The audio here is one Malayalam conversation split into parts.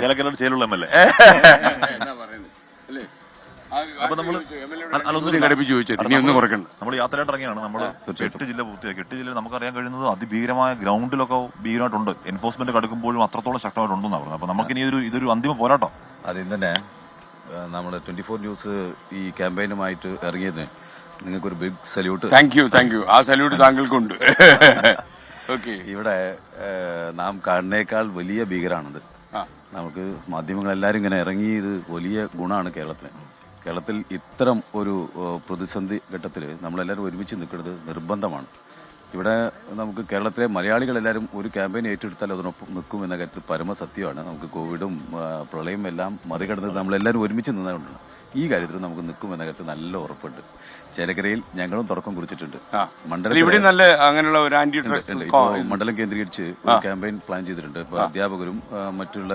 ചേലക്കരയുടെ ചേലുള്ള MLA. അപ്പൊ നമ്മൾ യാത്രയായിട്ട് ഇറങ്ങിയാണ്. നമ്മൾ 8 ജില്ല പൂർത്തിയാക്കി. 8 ജില്ലയിൽ നമുക്കറിയാൻ കഴിയുന്നത് അതിഭീകരമായ ഗ്രൗണ്ടിലൊക്കെ ഭീകരമായിട്ടുണ്ട്. എൻഫോഴ്സ്മെന്റ് കടുക്കുമ്പോഴും അത്രത്തോളം ശക്തമായിട്ടുണ്ടെന്നാണ് പറഞ്ഞത്. അപ്പൊ നമുക്കിനി ഇതൊരു അന്തിമ പോരാട്ടം. അതിൽ തന്നെ നമ്മൾ 24 ന്യൂസ് ഈ ക്യാമ്പയിനുമായിട്ട് ഇറങ്ങിയതിന് നിങ്ങൾക്കൊരു ബിഗ് സല്യൂട്ട്. Thank you. ആ സല്യൂട്ട് താങ്കൾക്കുണ്ട്. ഇവിടെ നാം കാണുന്നേക്കാൾ വലിയ ഭീകരാണിത്. നമുക്ക് മാധ്യമങ്ങളെല്ലാവരും ഇങ്ങനെ ഇറങ്ങിയത് വലിയ ഗുണമാണ് കേരളത്തിൽ ഇത്തരം ഒരു പ്രതിസന്ധി ഘട്ടത്തിൽ നമ്മളെല്ലാവരും ഒരുമിച്ച് നിൽക്കുന്നത് നിർബന്ധമാണ്. ഇവിടെ നമുക്ക് കേരളത്തിലെ മലയാളികളെല്ലാവരും ഒരു ക്യാമ്പയിൻ ഏറ്റെടുത്താൽ അതിനൊപ്പം നിൽക്കും എന്ന കാര്യത്തിൽ പരമസത്യമാണ്. നമുക്ക് കോവിഡും പ്രളയം എല്ലാം മറികടന്നത് നമ്മളെല്ലാവരും ഒരുമിച്ച് നിന്നുകൊണ്ടാണ്. ഈ കാര്യത്തിൽ നമുക്ക് നിൽക്കും എന്ന കാര്യത്തിൽ നല്ല ഉറപ്പുണ്ട്. ചേലക്കരയിൽ ഞങ്ങളും തുടക്കം കുറിച്ചിട്ടുണ്ട്. മണ്ഡലം കേന്ദ്രീകരിച്ച് ഒരു ക്യാമ്പയിൻ പ്ലാൻ ചെയ്തിട്ടുണ്ട്. ഇപ്പൊ അധ്യാപകരും മറ്റുള്ള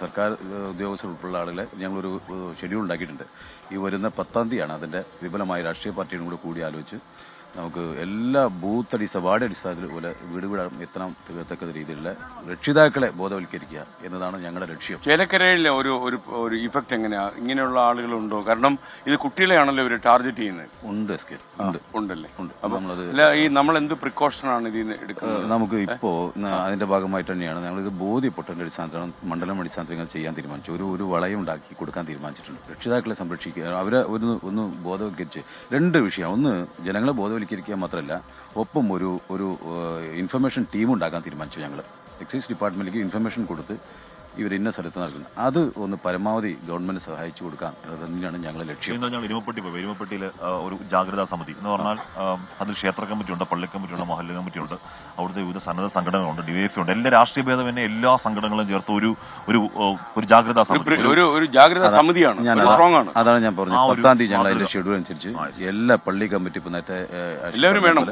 സർക്കാർ ഉദ്യോഗസ്ഥർ ഉൾപ്പെടെയുള്ള ആളുകളെ ഞങ്ങളൊരു ഷെഡ്യൂൾ ഉണ്ടാക്കിയിട്ടുണ്ട്. ഈ വരുന്ന 10-ാം തീയതിയാണ് അതിന്റെ വിപുലമായ രാഷ്ട്രീയ പാർട്ടികളും കൂടി ആലോചിച്ച് നമുക്ക് എല്ലാ ബൂത്ത് വാർഡ് അടിസ്ഥാനത്തിൽ പോലെ വീട് എത്താൻ തക്ക രീതിയിലുള്ള രക്ഷിതാക്കളെ ബോധവൽക്കരിക്കുക എന്നതാണ് ഞങ്ങളുടെ ലക്ഷ്യം. ചേലക്കരയിൽ ഒരു ഇഫക്ട് എങ്ങനെയാ? ഇങ്ങനെയുള്ള ആളുകളുണ്ടോ? കാരണം ഇത് കുട്ടികളെയാണല്ലോ ഇവര് ടാർഗറ്റ് ചെയ്യുന്നത്. ഉണ്ടല്ലേ? നമ്മൾ എന്ത് പ്രിക്കോഷനാണ് ഇതിന് എടുക്കുന്നത്? നമുക്ക് ഇപ്പോ അതിന്റെ ഭാഗമായിട്ട് തന്നെയാണ് ഞങ്ങളിത് ബോധ്യപ്പെട്ടതിന്റെ അടിസ്ഥാനത്തിലാണ് മണ്ഡലം അടിസ്ഥാനത്തിൽ ചെയ്യാൻ തീരുമാനിച്ചു. ഒരു വളയം ഉണ്ടാക്കി കൊടുക്കാൻ തീരുമാനിച്ചിട്ടുണ്ട്. രക്ഷിതാക്കളെ സംരക്ഷിക്കുക, അവരെ ഒന്ന് ബോധവൽക്കരിച്ച് 2 വിഷയം. ഒന്ന്, ജനങ്ങളെ ബോധവൽക്കരിക്കുക മാത്രമല്ല, ഒപ്പം ഒരു ഇൻഫർമേഷൻ ടീം ഉണ്ടാക്കാൻ തീരുമാനിച്ചു. ഞങ്ങൾ എക്സൈസ് ഡിപ്പാർട്ട്മെന്റിലേക്ക് ഇൻഫർമേഷൻ കൊടുത്ത് ഇവർ ഇന്ന സ്ഥലത്ത് നടക്കുന്നത് അത് ഒന്ന് പരമാവധി ഗവൺമെന്റ് സഹായിച്ചു കൊടുക്കാൻ തന്നെയാണ് ഞങ്ങളുടെ ലക്ഷ്യം. ഞങ്ങൾ ഇരുമപ്പെട്ടിയിൽ ഒരു ജാഗ്രതാ സമിതി എന്ന് പറഞ്ഞാൽ അതിൽ ക്ഷേത്ര കമ്മിറ്റിയുണ്ട്, പള്ളി കമ്മിറ്റിയുണ്ട്, മഹല്ല് കമ്മിറ്റിയുണ്ട്, അവിടുത്തെ വിവിധ സന്നദ്ധ സംഘടനകളുണ്ട്, DYFI ഉണ്ട്. എല്ലാ രാഷ്ട്രീയ ഭേദമന്യേ എല്ലാ സംഘടനകളും ചേർത്ത് ഒരു ജാഗ്രതാ സമിതി, ഒരു ജാഗ്രതാ സമിതിയാണ്. അതാണ് ഞാൻ പറഞ്ഞത്. 10-ാം തീയതി ഞങ്ങൾ അതിന്റെ ഷെഡ്യൂൾ അനുസരിച്ച് എല്ലാ പള്ളി കമ്മിറ്റി എല്ലാവരും വേണം.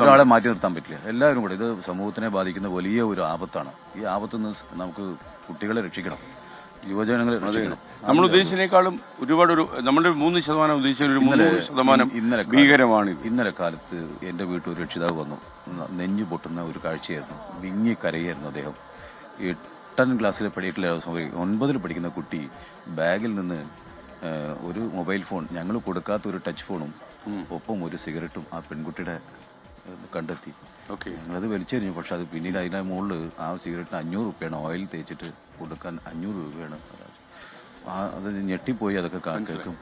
ഒരാളെ മാറ്റി നിർത്താൻ പറ്റില്ല. എല്ലാവരും കൂടെ. ഇത് സമൂഹത്തിനെ ബാധിക്കുന്ന വലിയ ഒരു ആപത്താണ്. ഈ ആപത്ത് നിന്ന് നമുക്ക് കുട്ടികളെ രക്ഷിക്കണം, യുവജനങ്ങളെ രക്ഷിക്കണം. നമ്മൾ ഉദ്ദേശിച്ചതിനേക്കാളും ഒരുപാട് നമ്മുടെ 3% ഉദ്ദേശിച്ച 3% ഭീകരമാണ്. ഇന്നലെ കാലത്ത് എന്റെ വീട്ടിൽ ഒരു രക്ഷിതാവ് വന്നു. നെഞ്ഞു പൊട്ടുന്ന ഒരു കാഴ്ചയായിരുന്നു. വിങ്ങി കരയായിരുന്നു അദ്ദേഹം. 8ാം ക്ലാസ്സിൽ 9ൽ പഠിക്കുന്ന കുട്ടി ബാഗിൽ നിന്ന് ഒരു മൊബൈൽ ഫോൺ, ഞങ്ങൾ കൊടുക്കാത്ത ഒരു ടച്ച് ഫോണും ഒപ്പം ഒരു സിഗരറ്റും ആ പെൺകുട്ടിയുടെ കണ്ടെത്തി. ഞങ്ങളത് വലിച്ചെറിഞ്ഞു. പക്ഷെ അത് പിന്നീട് അതിന്റെ മുകളിൽ ആ സിഗരറ്റിന് 500 രൂപയാണ് ഓയിൽ തേച്ചിട്ട് കൊടുക്കാൻ 500 രൂപയാണ്. അത് ഞെട്ടിപ്പോയി അതൊക്കെ കേൾക്കും.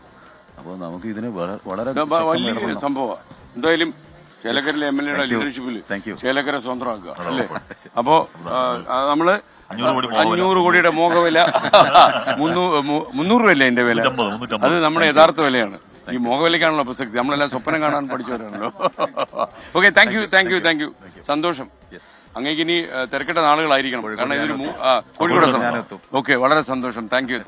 അപ്പോൾ നമുക്ക് ഇതിന് വളരെ സംഭവം. എന്തായാലും ചേലക്കരയിലെ MLA ലീഡർഷിപ്പിൽ ചേലക്കര സ്വന്തമാക്കുക അല്ലേ? അപ്പോ നമ്മള് 500 കോടിയുടെ മോഹവില 300 രൂപയല്ലേ എന്റെ വില? അത് നമ്മുടെ യഥാർത്ഥ വിലയാണ്. ഈ മോഹവിലക്കാണല്ലോ പ്രസക്തി. നമ്മളെല്ലാം സ്വപ്നം കാണാൻ പഠിച്ചവരാണല്ലോ. Okay, thank you. സന്തോഷം. അങ്ങേക്ക് ഇനി തിരക്കിട്ട നാളുകളായിരിക്കണം. കാരണം ഇതൊരു കോഴിക്കോട്. ഓക്കെ, വളരെ സന്തോഷം. Thank you.